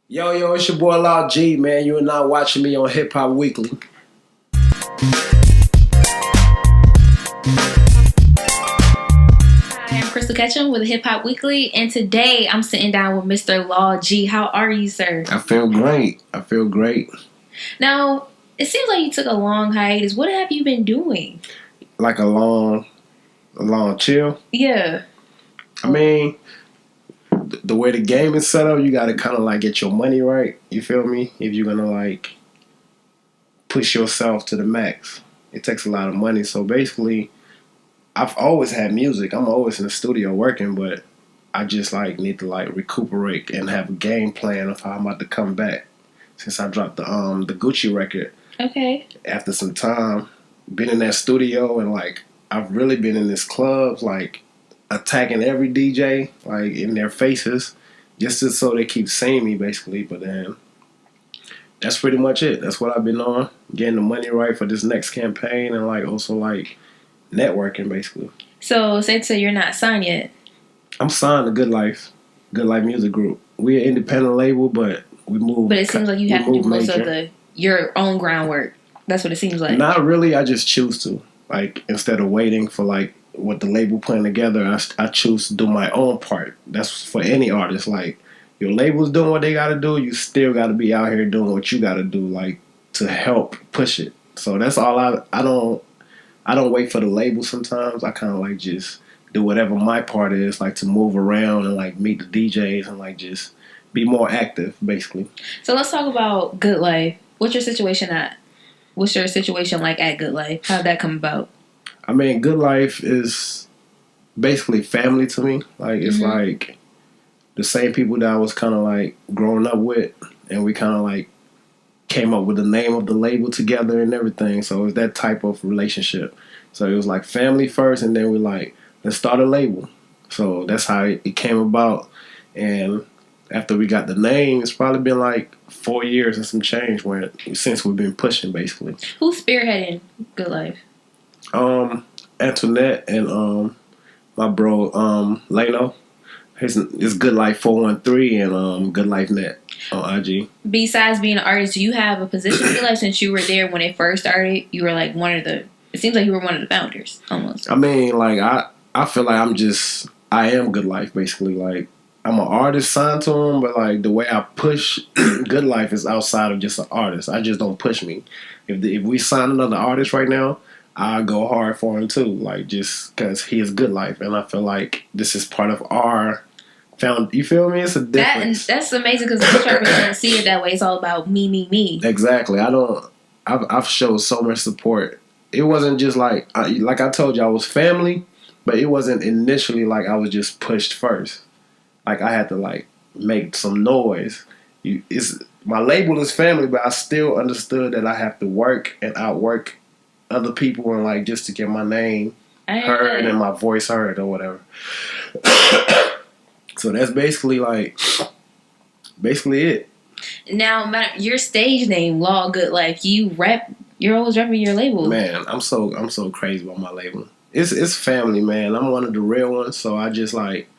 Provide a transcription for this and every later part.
Yo, it's your boy Law G, man. You are now watching me on Hip Hop Weekly. Hi, I'm Crystal Ketchum with Hip Hop Weekly, and today I'm sitting down with Mr. Law G. How are you, sir? I feel great. Now, it seems like you took a long hiatus. What have you been doing? Like a long chill. Yeah. I mean, the way the game is set up, you got to kind of like get your money right. You feel me? If you're going to like push yourself to the max, it takes a lot of money. So basically, I've always had music. I'm always in the studio working, but I just like need to like recuperate and have a game plan of how I'm about to come back. Since I dropped the Gucci record. Okay. After some time, been in that studio and like I've really been in this clubs like attacking every DJ like in their faces just so they keep seeing me basically. But then that's pretty much it. That's what I've been on, getting the money right for this next campaign and like also like networking basically. So you're not signed yet? I'm signed to Good Life Music Group. We're an independent label, but we move. But it seems like you have to do most major. of your own groundwork. That's what it seems like. Not really. I just choose to. Like, instead of waiting for, like, what the label putting together, I choose to do my own part. That's for any artist. Like, your label's doing what they got to do. You still got to be out here doing what you got to do, like, to help push it. So that's all I don't wait for the label sometimes. I kind of, like, just do whatever my part is, like, to move around and, like, meet the DJs and, like, just be more active, basically. So let's talk about Good Life. What's your situation like at Good Life? How'd that come about? I mean, Good Life is basically family to me. Like, it's like the same people that I was kind of like growing up with, and we kind of like came up with the name of the label together and everything. So it was that type of relationship. So it was like family first, and then we like, let's start a label. So that's how it came about. And after we got the name, it's probably been like 4 years and some change since we've been pushing basically. Who's spearheading Good Life? Antoinette and my bro Leno. It's Good Life 413 and Good Life Net on IG. Besides being an artist, do you have a position in Good Life? Since you were there when it first started, you were like it seems like you were one of the founders almost. I mean, like I feel like I am Good Life basically. Like, I'm an artist signed to him, but like the way I push Good Life is outside of just an artist. I just don't push me. If we sign another artist right now, I go hard for him too. Like, just because he is Good Life, and I feel like this is part of our found. You feel me? It's a difference. That's amazing because most rappers don't see it that way. It's all about me. Exactly. I've showed so much support. It wasn't just like I told you, I was family, but it wasn't initially like I was just pushed first. Like, I had to like make some noise. My label is family, but I still understood that I have to work and outwork other people and like just to get my name heard and my voice heard or whatever. So that's basically it. Now, your stage name, Law Good Life, you're always repping your label. Man, I'm so crazy about my label. It's family, man. I'm one of the real ones, so I just like,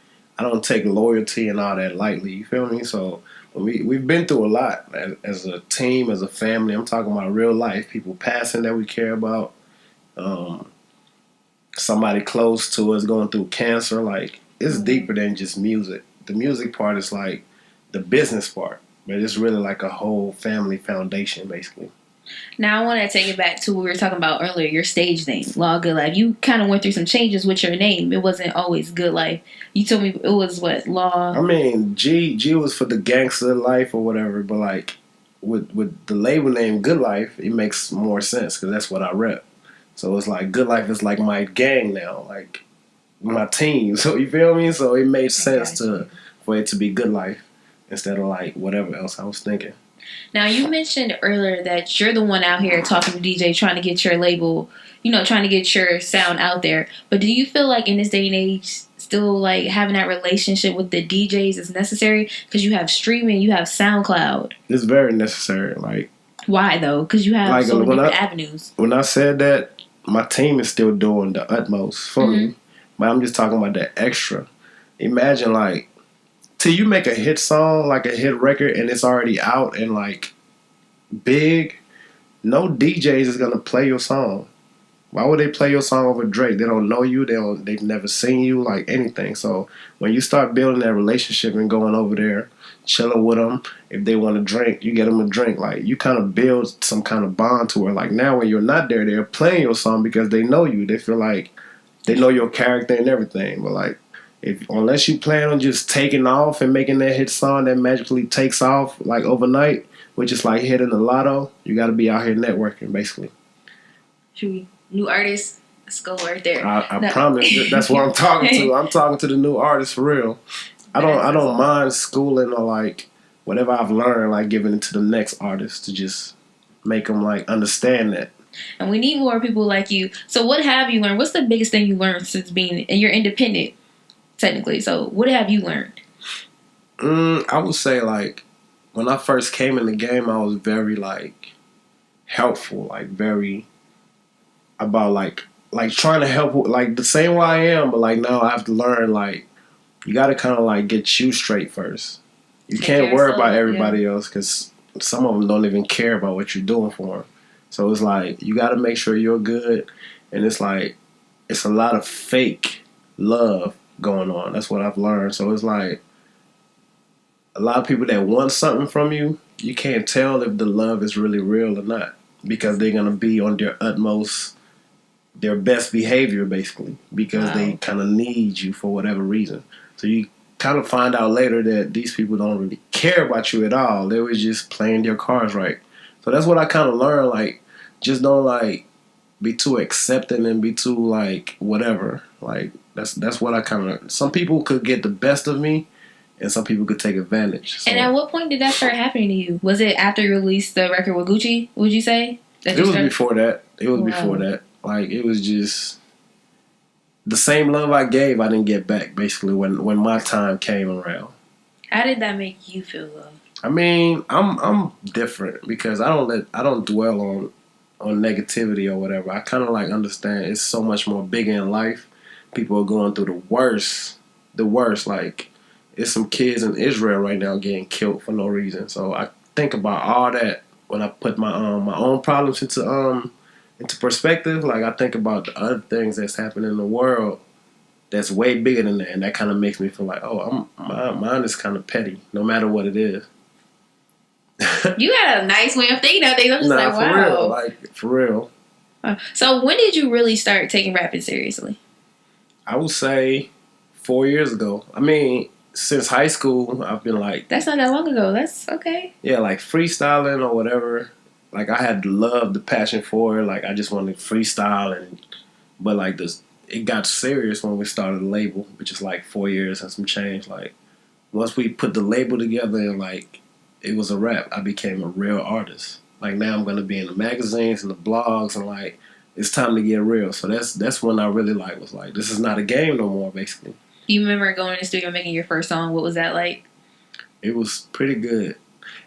I don't take loyalty and all that lightly. You feel me? So we've been through a lot as a team, as a family. I'm talking about real life, people passing that we care about. Somebody close to us going through cancer. Like, it's deeper than just music. The music part is like the business part, but it's really like a whole family foundation, basically. Now I want to take it back to what we were talking about earlier, your stage name, Law Good Life. You kind of went through some changes with your name. It wasn't always Good Life. You told me it was what, Law? I mean, G was for the gangster life or whatever, but like with the label name Good Life, it makes more sense because that's what I rep. So it's like Good Life is like my gang now, like my team. So you feel me? So it made sense for it to be Good Life instead of like whatever else I was thinking. Now, you mentioned earlier that you're the one out here talking to DJ, trying to get your label, trying to get your sound out there. But do you feel like in this day and age, still like having that relationship with the DJs is necessary? Because you have streaming, you have SoundCloud. It's very necessary. Like, why though? Because you have so many different avenues. When I said that, my team is still doing the utmost for me. But I'm just talking about that extra. Imagine like till you make a hit song, like a hit record, and it's already out and like big, no DJs is gonna play your song. Why would they play your song over Drake? They don't know you. They've never seen you, like anything. So when you start building that relationship and going over there, chilling with them, if they want to drink, you get them a drink. Like you kind of build some kind of bond to where, like now when you're not there, they're playing your song because they know you. They feel like they know your character and everything. But like, if unless you plan on just taking off and making that hit song that magically takes off like overnight, which is like hitting the lotto, you got to be out here networking, basically. Should we? New artists, let's go right there. I promise that's what I'm talking to. I'm talking to the new artists for real. I don't mind schooling or like whatever I've learned, like giving it to the next artist to just make them like understand that. And we need more people like you. So what have you learned? What's the biggest thing you learned since being, and you're independent technically, so what have you learned? I would say like when I first came in the game, I was very like helpful, like very about like trying to help, like the same way I am, but like now I have to learn like you got to kind of like get you straight first. You can't worry about everybody else because some of them don't even care about what you're doing for them. So it's like you got to make sure you're good, and it's like it's a lot of fake love going on. That's what I've learned. So it's like a lot of people that want something from you, you can't tell if the love is really real or not because they're gonna be on their utmost, their best behavior basically because they kind of need you for whatever reason. So you kind of find out later that these people don't really care about you at all. They were just playing their cards right. So that's what I kind of learned. Like, just don't like be too accepting and be too like whatever. Like that's what I kind of. Some people could get the best of me, and some people could take advantage. So, and at what point did that start happening to you? Was it after you released the record with Gucci? Would you say? It was before that. It was before that. Like it was just the same love I gave, I didn't get back. Basically, when my time came around. How did that make you feel, though? I mean, I'm different because I don't dwell on negativity or whatever. I kind of like understand it's so much more bigger in life. People are going through the worst. Like, it's some kids in Israel right now getting killed for no reason. So I think about all that when I put my own problems into perspective. Like I think about the other things that's happening in the world that's way bigger than that, and that kind of makes me feel like, oh, mine is kind of petty, no matter what it is. You had a nice way of thinking of things. I'm just like, wow. For real. Like, for real. So when did you really start taking rapping seriously? I would say 4 years ago. I mean, since high school, I've been like... That's not that long ago. That's okay. Yeah, like freestyling or whatever. Like, I had love, the passion for it. Like, I just wanted to freestyle. But, like, it got serious when we started the label, which is, like, 4 years and some change. Like, once we put the label together and, like, it was a wrap, I became a real artist. Like, now I'm going to be in the magazines and the blogs and, like, it's time to get real. So that's when I really, like, was like, this is not a game no more, basically. You remember going in the studio and making your first song? What was that like? It was pretty good.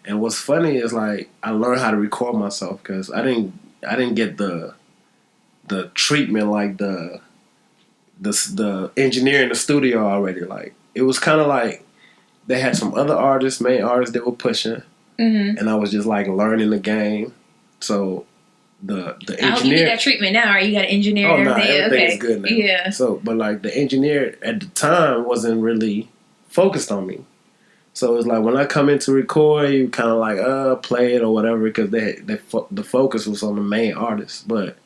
And what's funny is, like, I learned how to record myself because I didn't get the treatment like the engineer in the studio already. Like, it was kind of like they had some other main artists that were pushing, and I was just like learning the game. So the engineer, I hope you get that treatment now. Right? You got an engineer. Oh no, everything's good now. Yeah. So, but like the engineer at the time wasn't really focused on me. So it's like when I come in to record, you kind of like play it or whatever because the focus was on the main artist. But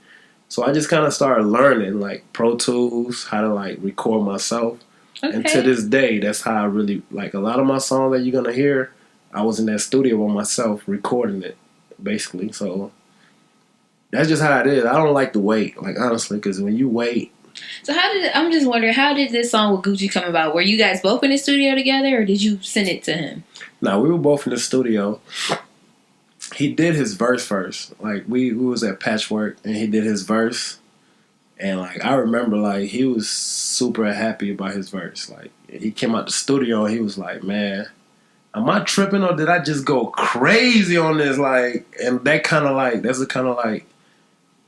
so I just kind of started learning like Pro Tools, how to like record myself. Okay. And to this day, that's how I really like a lot of my songs that you're gonna hear. I was in that studio by myself recording it, basically. So that's just how it is. I don't like to wait, like honestly, because when you wait. So I'm just wondering, how did this song with Gucci come about? Were you guys both in the studio together, or did you send it to him? No, we were both in the studio. He did his verse first. Like we was at Patchwork, and he did his verse. And, like, I remember, like, he was super happy about his verse. Like, he came out the studio and he was like, man, am I tripping or did I just go crazy on this? Like, and that kind of, like, that's the kind of, like,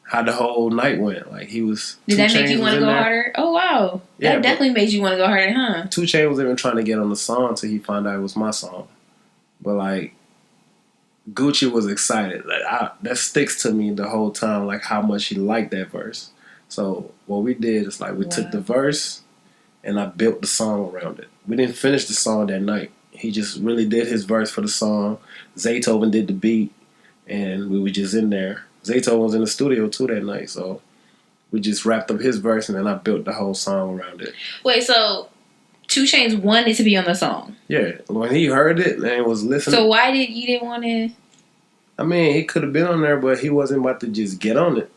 how the whole night went. Like he was. Did that make you want to go harder? Oh wow, yeah, that definitely made you want to go harder, huh? 2 Chainz was even trying to get on the song till he found out it was my song. But like Gucci was excited. Like that sticks to me the whole time. Like how much he liked that verse. So what we did is like we took the verse and I built the song around it. We didn't finish the song that night. He just really did his verse for the song. Zaytoven did the beat, and we were just in there. Zaytoven was in the studio too that night, so we just wrapped up his verse, and then I built the whole song around it. Wait, so 2 Chainz wanted to be on the song? Yeah, when he heard it and was listening. So why didn't want to? I mean, he could have been on there, but he wasn't about to just get on it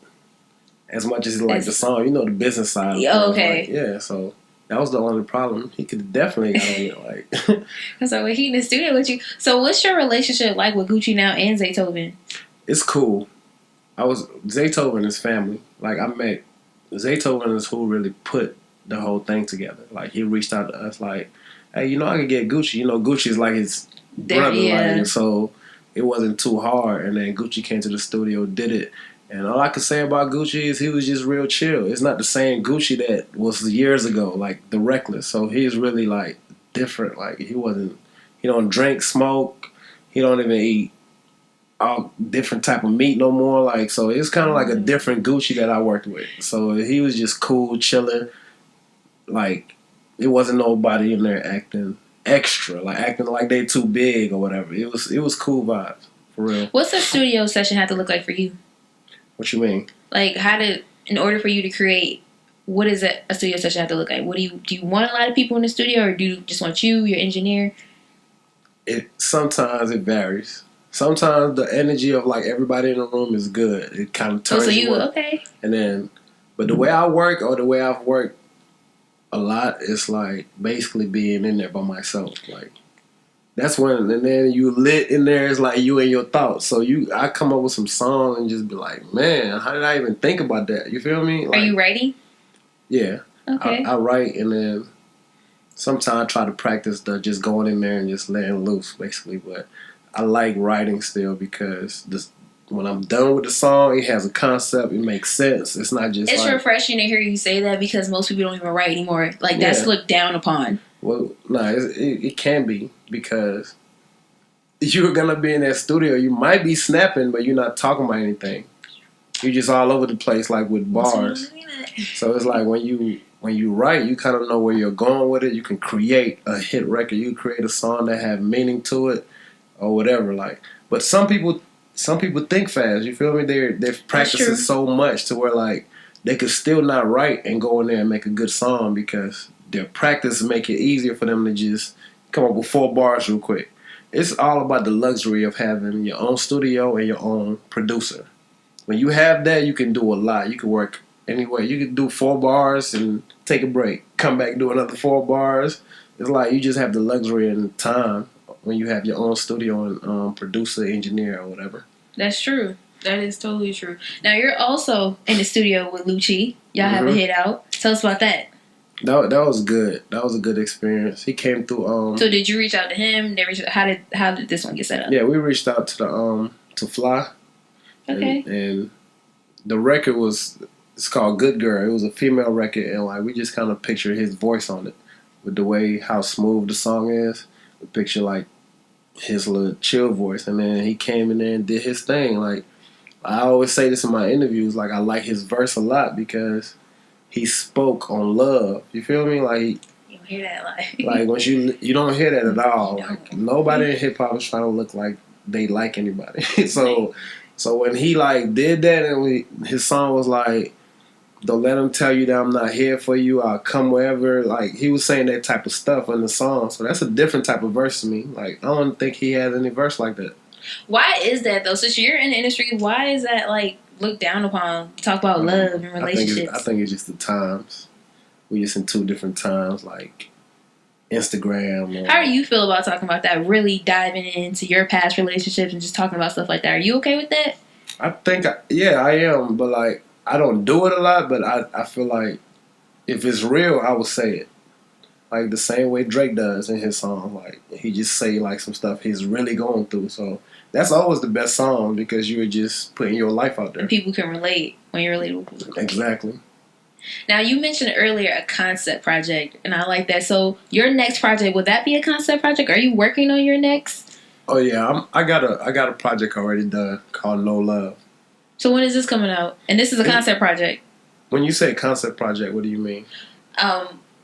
as much as he liked the song. You know, the business side. Oh, okay. Like, yeah, so that was the only problem. He could have definitely got on it. Like, so when he in the studio with you, so what's your relationship like with Gucci now and Zaytoven? It's cool. Zaytoven is family. Like I met Zaytoven is who really put the whole thing together. Like he reached out to us like, hey, you know I could get Gucci. You know Gucci is like his brother, yeah. Like, so it wasn't too hard. And then Gucci came to the studio, did it. And all I could say about Gucci is he was just real chill. It's not the same Gucci that was years ago, like the Reckless. So he's really like different. Like he don't drink, smoke. He don't even eat all different type of meat no more. Like, so it's kind of like a different Gucci that I worked with. So he was just cool, chilling. Like it wasn't nobody in there acting extra, like acting like they too big or whatever. It was cool vibes for real. What's a studio session have to look like for you? What you mean? Like in order for you to create, what does a studio session have to look like? Do you want a lot of people in the studio, or do you just want your engineer? Sometimes it varies. Sometimes the energy of like everybody in the room is good. It kind of turns you up. Okay. And then, but the way I work or the way I've worked a lot is like basically being in there by myself. Like that's when, and then you lit in there. It's like you and your thoughts. So I come up with some song and just be like, man, how did I even think about that? You feel me? Like, are you writing? Yeah. Okay. I write and then sometimes I try to practice just going in there and just letting loose, basically. But I like writing still because when I'm done with the song, it has a concept. It makes sense. It's not just. It's refreshing to hear you say that because most people don't even write anymore. Like that's looked down upon. Well, no, it can be because you're gonna be in that studio. You might be snapping, but you're not talking about anything. You're just all over the place, like with bars. So it's like when you write, you kind of know where you're going with it. You can create a hit record. You create a song that have meaning to it, or whatever. Like, but some people think fast. You feel me? They're practicing so much to where like they could still not write and go in there and make a good song because their practice make it easier for them to just come up with 4 bars real quick. It's all about the luxury of having your own studio and your own producer. When you have that, you can do a lot. You can work anywhere. You can do 4 bars and take a break. Come back, do another 4 bars. It's like you just have the luxury and time when you have your own studio and producer, engineer, or whatever. That's true. That is totally true. Now, you're also in the studio with Lucci. Y'all have a hit out. Tell us about that. That was good. That was a good experience. He came through. So did you reach out to him? How did this one get set up? Yeah, we reached out to to Fly. Okay. And the record it's called Good Girl. It was a female record, and like we just kind of picture his voice on it with the way how smooth the song is. We picture like his little chill voice, and then he came in there and did his thing. Like I always say this in my interviews, like I like his verse a lot because he spoke on love. You feel me? Like you don't hear that a lot. Like when you don't hear that at all. Like nobody in hip hop is trying to look like they like anybody. So when he like did that and his song was like, don't let them tell you that I'm not here for you. I'll come wherever. Like he was saying that type of stuff in the song. So that's a different type of verse to me. Like I don't think he has any verse like that. Why is that though? Since you're in the industry, why is that like looked down upon? Talk about love and relationships. I think it's just the times. We just in 2 different times, like Instagram. How do you feel about talking about that? Really diving into your past relationships and just talking about stuff like that. Are you okay with that? I think, I am. But like, I don't do it a lot. But I feel like if it's real, I will say it. like the same way Drake does in his song. Like he just say like some stuff he's really going through. So that's always the best song because you're just putting your life out there. And people can relate when you're relatable. Exactly. Now you mentioned earlier a concept project, and I like that. So your next project, would that be a concept project? Are you working on your next? Oh yeah, I got a project already done called No Love. So when is this coming out? And this is a concept project. When you say concept project, what do you mean?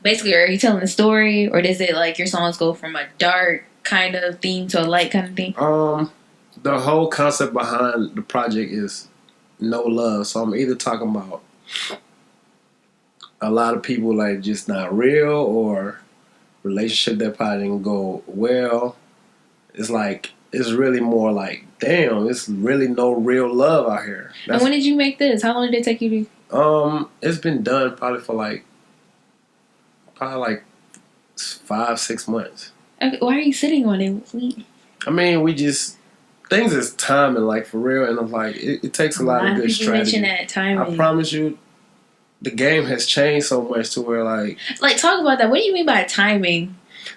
Basically, are you telling a story, or does it like your songs go from a dark kind of theme to a light kind of theme? The whole concept behind the project is no love. So I'm either talking about a lot of people like just not real or relationship that probably didn't go well. It's like it's really more like damn, it's really no real love out here. And when did you make this? How long did it take you to? It's been done probably for like 5-6 months. Okay, why are you sitting on it? I mean, we just things is timing, like for real, and I'm like it takes a lot of good strategy. That timing. I promise you, the game has changed so much to where like talk about that. What do you mean by timing?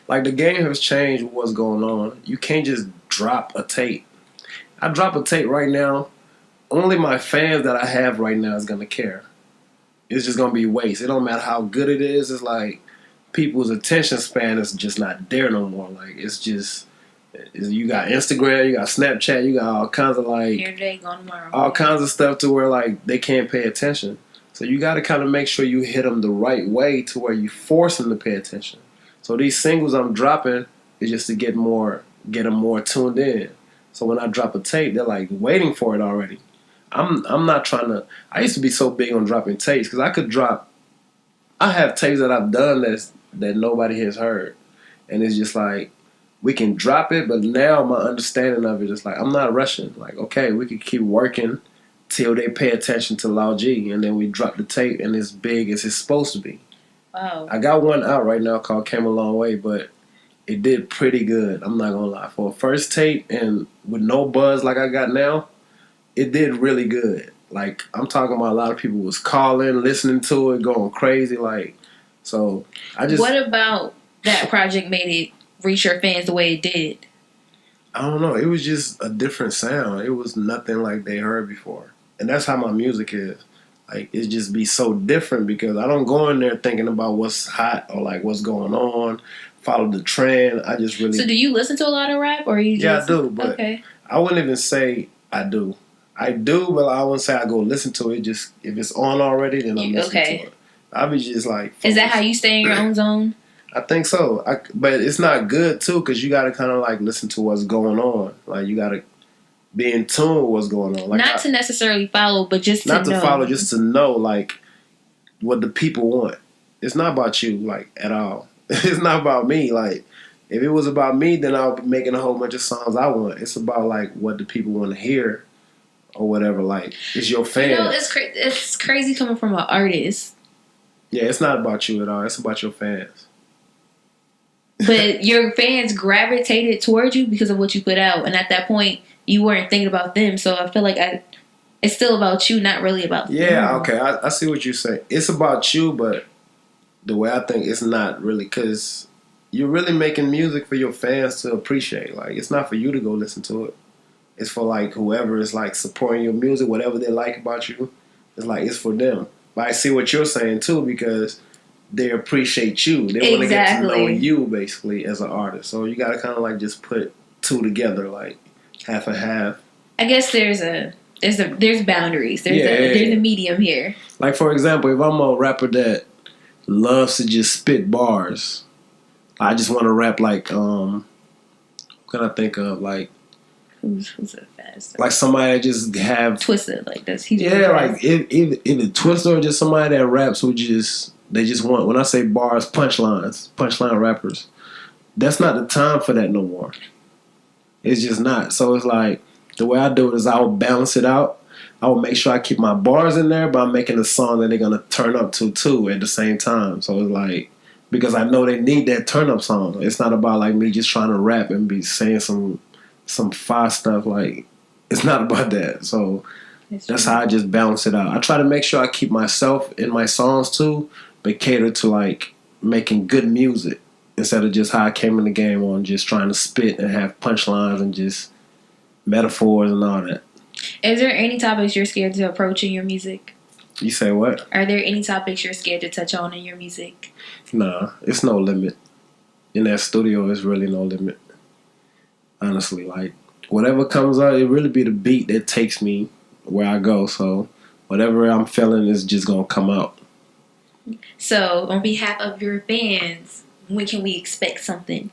Like the game has changed with what's going on. You can't just drop a tape. I drop a tape right now. Only my fans that I have right now is gonna care. It's just gonna be waste. It don't matter how good it is. It's like people's attention span is just not there no more. Like it's just you got Instagram, you got Snapchat, you got all kinds of like here today, gone tomorrow. All kinds of stuff to where like they can't pay attention. So you got to kind of make sure you hit them the right way to where you force them to pay attention. So these singles I'm dropping is just to get them more tuned in. So when I drop a tape, they're like waiting for it already. I'm not trying to. I used to be so big on dropping tapes because I have tapes that I've done that nobody has heard, and it's just like we can drop it. But now my understanding of it is like I'm not rushing. Like okay, we can keep working till they pay attention to Lao G, and then we drop the tape and it's big as it's supposed to be. Wow. I got one out right now called Came a Long Way, but it did pretty good. I'm not gonna lie. For a first tape and with no buzz like I got now, it did really good. Like I'm talking about a lot of people was calling, listening to it, going crazy. Like so I just what about that project made it reach your fans the way it did? I don't know. It was just a different sound. It was nothing like they heard before. And that's how my music is. Like, it just be so different because I don't go in there thinking about what's hot or, like, what's going on, follow the trend. I just really... So do you listen to a lot of rap or you just... Yeah, I do, but okay. I wouldn't even say I do. I do, but I wouldn't say I go listen to it. Just, if it's on already, then I'm listening to it. I'll be just, like... Focused. Is that how you stay in your own zone? I think so. But it's not good, too, because you got to kind of, like, listen to what's going on. Like, you got to... be in tune with what's going on. Like not to necessarily follow, but just to know. Not to follow, just to know, like, what the people want. It's not about you, like, at all. It's not about me. Like, if it was about me, then I would be making a whole bunch of songs I want. It's about, like, what the people want to hear or whatever. Like, it's your fans. You know, it's crazy coming from an artist. Yeah, it's not about you at all. It's about your fans. But your fans gravitated towards you because of what you put out. And at that point, you weren't thinking about them, so I feel like it's still about you, not really about them. Yeah, okay, I see what you're saying. It's about you, but the way I think it's not really, because you're really making music for your fans to appreciate. Like, it's not for you to go listen to it. It's for, like, whoever is, like, supporting your music, whatever they like about you. It's like, it's for them. But I see what you're saying, too, because they appreciate you. They want to get to know you, basically, as an artist. So you got to kind of, like, just put two together, like, half and half. I guess there's boundaries. There's a medium here. Like for example, if I'm a rapper that loves to just spit bars, I just want to rap like what can I think of, like who's a fast like somebody that just have Twisted like this. Like if a Twister or just somebody that raps who they just want, when I say bars, punchline rappers. That's not the time for that no more. It's just not. So it's like, the way I do it is I will balance it out. I will make sure I keep my bars in there, but I'm making a song that they're going to turn up to too at the same time. So it's like, because I know they need that turn up song. It's not about like me just trying to rap and be saying some fire stuff. Like, it's not about that. So that's how I just balance it out. I try to make sure I keep myself in my songs too, but cater to like making good music instead of just how I came in the game on just trying to spit and have punchlines and just metaphors and all that. Is there any topics you're scared to approach in your music? You say what? Are there any topics you're scared to touch on in your music? Nah, it's no limit. In that studio, it's really no limit. Honestly, like, whatever comes out, it really be the beat that takes me where I go. So, whatever I'm feeling is just going to come out. So, on behalf of your fans, when can we expect something?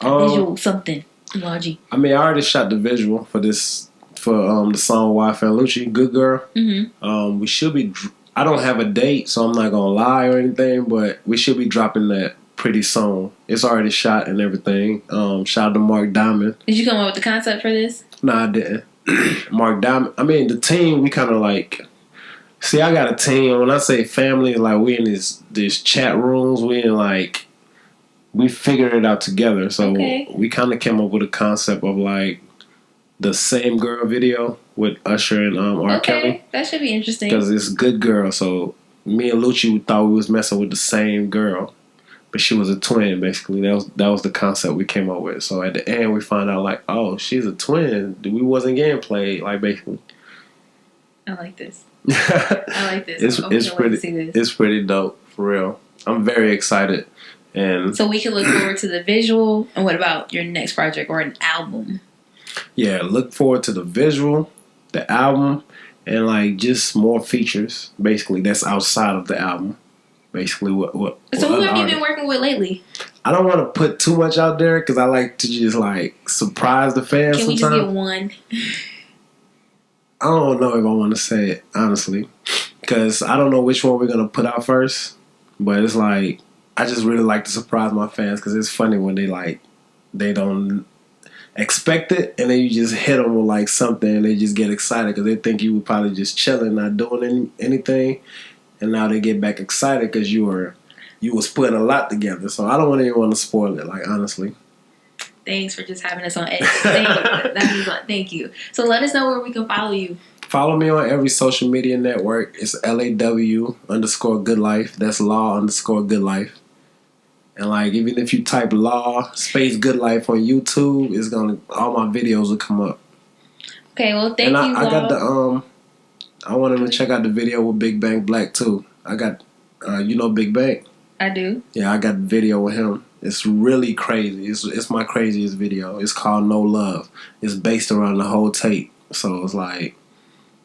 A visual something. Logi. I mean, I already shot the visual for this, for the song Wi-Fi Lucci, Good Girl. Mm-hmm. We should be, I don't have a date, so I'm not going to lie or anything, but we should be dropping that pretty soon. It's already shot and everything. Shout out to Mark Diamond. Did you come up with the concept for this? No, I didn't. Mark Diamond. I mean, the team, we kind of like, see, I got a team. When I say family, like, we in this chat rooms, we in like, we figured it out together. So we kind of came up with a concept of like the Same Girl video with Usher and R. Kelly. That should be interesting. Because it's Good Girl. So me and Lucci thought we was messing with the same girl, but she was a twin. Basically, that was the concept we came up with. So at the end, we find out like, oh, she's a twin. We wasn't getting played. Like basically. I like this. I like this. It's pretty dope for real. I'm very excited. And so we can look forward to the visual. And what about your next project or an album? Yeah, look forward to the visual, the album, and like just more features. Basically, that's outside of the album. Basically, what So who have you been working with lately? I don't want to put too much out there because I like to just like surprise the fans. Can we just get one? I don't know if I want to say it honestly because I don't know which one we're gonna put out first. But it's like I just really like to surprise my fans because it's funny when they don't expect it and then you just hit them with like something and they just get excited because they think you were probably just chilling, not doing anything, and now they get back excited because you was putting a lot together. So I don't want anyone to spoil it, like honestly. Thanks for just having us on edge. Thank you. So let us know where we can follow you. Follow me on every social media network. It's LAW_Good Life. That's Law_Good Life. And like even if you type Law space Good Life on YouTube, it's gonna all my videos will come up. Okay, well thank you. I got the I want them to check out the video with Big Bang Black too. I got you know Big Bang? I do. Yeah, I got the video with him. It's really crazy. It's my craziest video. It's called No Love. It's based around the whole tape. So it's like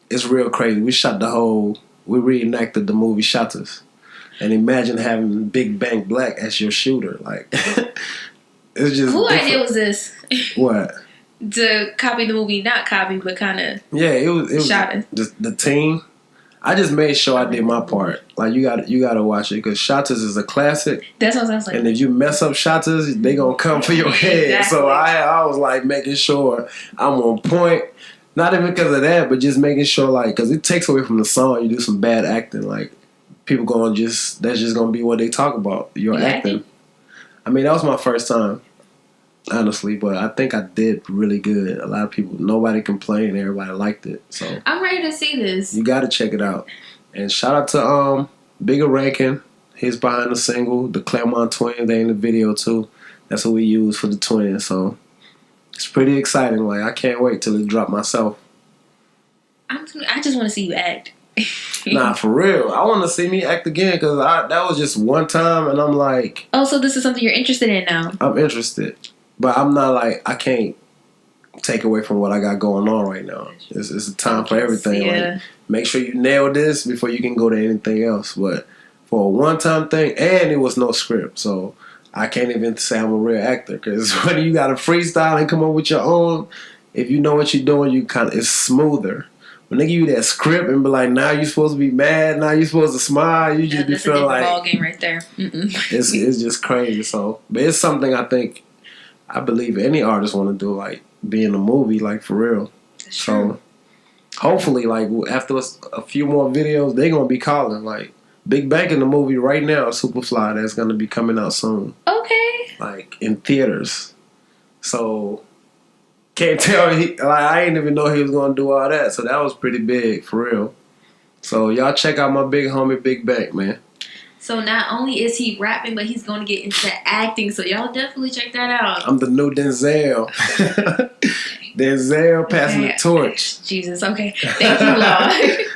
it's real crazy. We reenacted the movie Hiatus. And imagine having Big Bang Black as your shooter. Like, it's just. Who idea was this? What? To copy the movie, not copy, but kind of. Yeah, it was the team. I just made sure I did my part. Like you got to watch it because Hiatus is a classic. That's what I was like. And if you mess up Hiatus, they gonna come for your head. Exactly. So I was like making sure I'm on point. Not even because of that, but just making sure like because it takes away from the song. You do some bad acting, like people that's just gonna be what they talk about. Your acting. I mean, that was my first time, honestly, but I think I did really good. A lot of people, nobody complained. Everybody liked it. So I'm ready to see this. You got to check it out. And shout out to Bigger Rankin. He's behind the single. The Claremont Twins, they in the video too. That's what we use for the twins. So it's pretty exciting. Like I can't wait till it drop myself. I just want to see you act. Nah, for real. I want to see me act again because that was just one time, and I'm like, oh, so this is something you're interested in now? I'm interested, but I'm not like I can't take away from what I got going on right now. It's a time for everything. Yeah. Like, make sure you nail this before you can go to anything else. But for a one-time thing, and it was no script, so I can't even say I'm a real actor because when you got to freestyle and come up with your own, if you know what you're doing, it's smoother. When they give you that script and be like, now you're supposed to be mad, now you're supposed to smile, you just be feeling like ball game right there. it's just crazy. So, but it's something I believe any artist want to do, like be in a movie, like for real. That's true. So, hopefully, like after a few more videos, they gonna be calling like Big Bang in the movie right now, Superfly, that's gonna be coming out soon. Okay. Like in theaters. So. Can't tell. I didn't even know he was going to do all that. So that was pretty big, for real. So y'all check out my big homie, Big Bang, man. So not only is he rapping, but he's going to get into acting. So y'all definitely check that out. I'm the new Denzel. Denzel passing the torch. Jesus. Okay. Thank you, Lord.